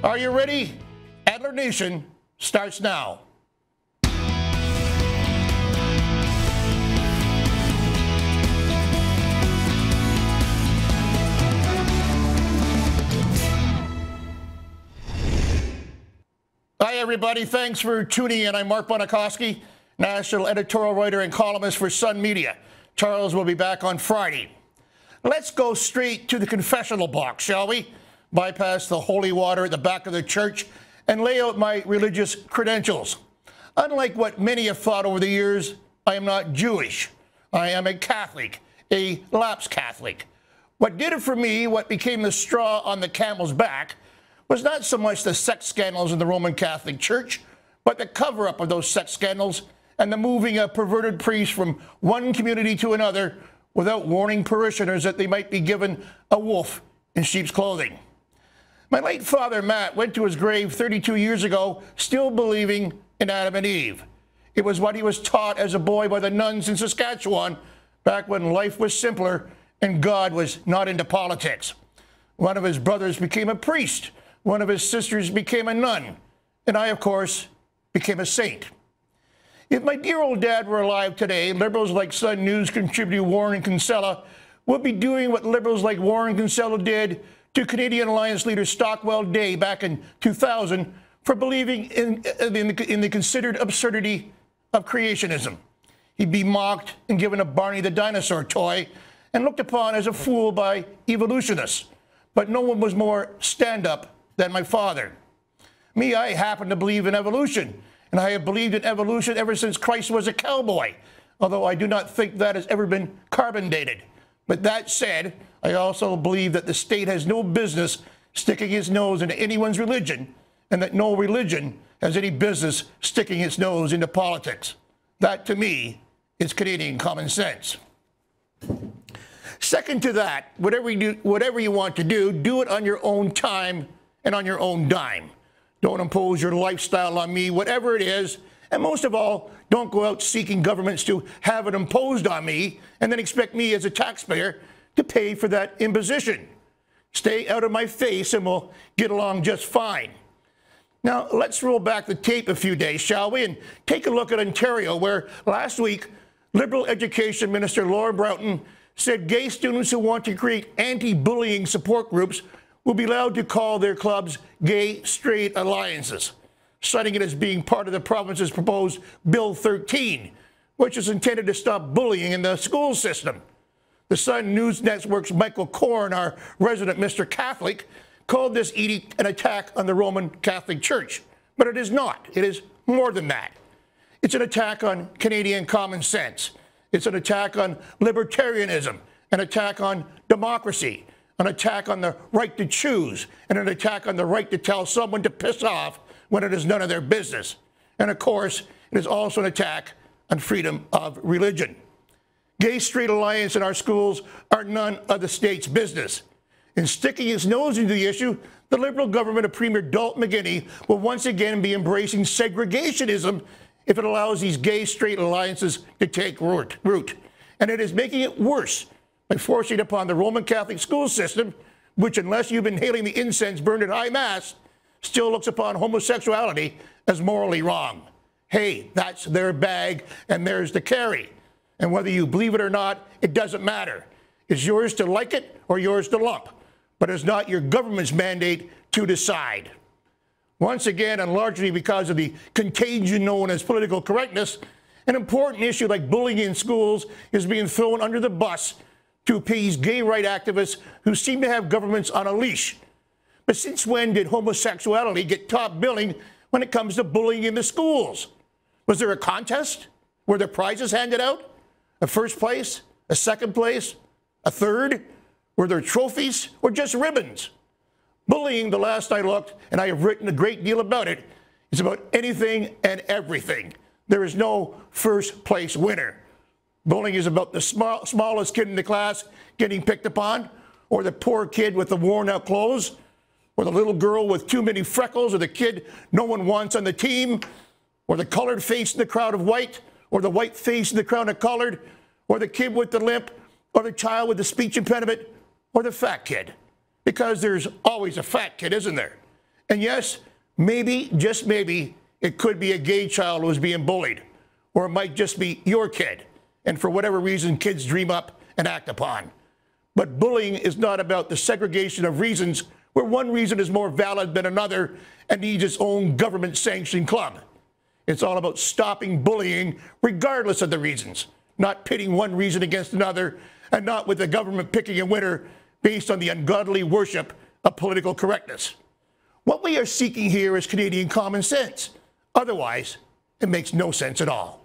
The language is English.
Are you ready? Adler Nation starts now. Hi, everybody. Thanks for tuning in. I'm Mark Bonokoski, national editorial writer and columnist for Sun Media. Charles will be back on Friday. Let's go straight to the confessional box, shall we? Bypass the holy water at the back of the church and lay out my religious credentials. Unlike what many have thought over the years, I am not Jewish. I am a Catholic, a lapsed Catholic. What did it for me, what became the straw on the camel's back, was not so much the sex scandals in the Roman Catholic Church, but the cover-up of those sex scandals and the moving of perverted priests from one community to another without warning parishioners that they might be given a wolf in sheep's clothing. My late father, Matt, went to his grave 32 years ago still believing in Adam and Eve. It was what he was taught as a boy by the nuns in Saskatchewan back when life was simpler and God was not into politics. One of his brothers became a priest. One of his sisters became a nun. And I, of course, became a saint. If my dear old dad were alive today, liberals like Sun News contributor Warren Kinsella would be doing what liberals like Warren Kinsella did to Canadian Alliance leader Stockwell Day back in 2000 for believing in the considered absurdity of creationism. He'd be mocked and given a Barney the dinosaur toy and looked upon as a fool by evolutionists. But no one was more stand-up than my father. Me, I happen to believe in evolution. And I have believed in evolution ever since Christ was a cowboy, although I do not think that has ever been carbon dated. But that said, I also believe that the state has no business sticking its nose into anyone's religion, and that no religion has any business sticking its nose into politics. That, to me, is Canadian common sense. Second to that, whatever you want to do it on your own time and on your own dime. Don't impose your lifestyle on me, whatever it is. And most of all, don't go out seeking governments to have it imposed on me and then expect me as a taxpayer to pay for that imposition. Stay out of my face and we'll get along just fine. Now, let's roll back the tape a few days, shall we, and take a look at Ontario, where last week, Liberal Education Minister Laura Broughton said gay students who want to create anti-bullying support groups will be allowed to call their clubs gay-straight alliances, citing it as being part of the province's proposed Bill 13, which is intended to stop bullying in the school system. The Sun News Network's Michael Corn, our resident Mr. Catholic, called this edict an attack on the Roman Catholic Church. But it is not. It is more than that. It's an attack on Canadian common sense. It's an attack on libertarianism, an attack on democracy, an attack on the right to choose, and an attack on the right to tell someone to piss off when it is none of their business. And of course, it is also an attack on freedom of religion. Gay-straight alliance in our schools are none of the state's business. In sticking its nose into the issue, the Liberal government of Premier Dalton McGuinty will once again be embracing segregationism if it allows these gay-straight alliances to take root. And it is making it worse by forcing upon the Roman Catholic school system, which, unless you've been inhaling the incense burned at high mass, still looks upon homosexuality as morally wrong. Hey, that's their bag and theirs to carry. And whether you believe it or not, it doesn't matter. It's yours to like it or yours to lump, but it's not your government's mandate to decide. Once again, and largely because of the contagion known as political correctness, an important issue like bullying in schools is being thrown under the bus to appease gay right activists who seem to have governments on a leash. But since when did homosexuality get top billing when it comes to bullying in the schools? Was there a contest? Were there prizes handed out? A first place? A second place? A third? Were there trophies or just ribbons? Bullying, the last I looked, and I have written a great deal about it, is about anything and everything. There is no first place winner. Bullying is about the smallest kid in the class getting picked upon, or the poor kid with the worn out clothes, or the little girl with too many freckles, or the kid no one wants on the team, or the colored face in the crowd of white, or the white face in the crowd of colored, or the kid with the limp, or the child with the speech impediment, or the fat kid. Because there's always a fat kid, isn't there? And yes, maybe, just maybe, it could be a gay child who was being bullied. Or it might just be your kid. And for whatever reason, kids dream up and act upon. But bullying is not about the segregation of reasons where one reason is more valid than another and needs its own government-sanctioned club. It's all about stopping bullying regardless of the reasons, not pitting one reason against another, and not with the government picking a winner based on the ungodly worship of political correctness. What we are seeking here is Canadian common sense. Otherwise, it makes no sense at all.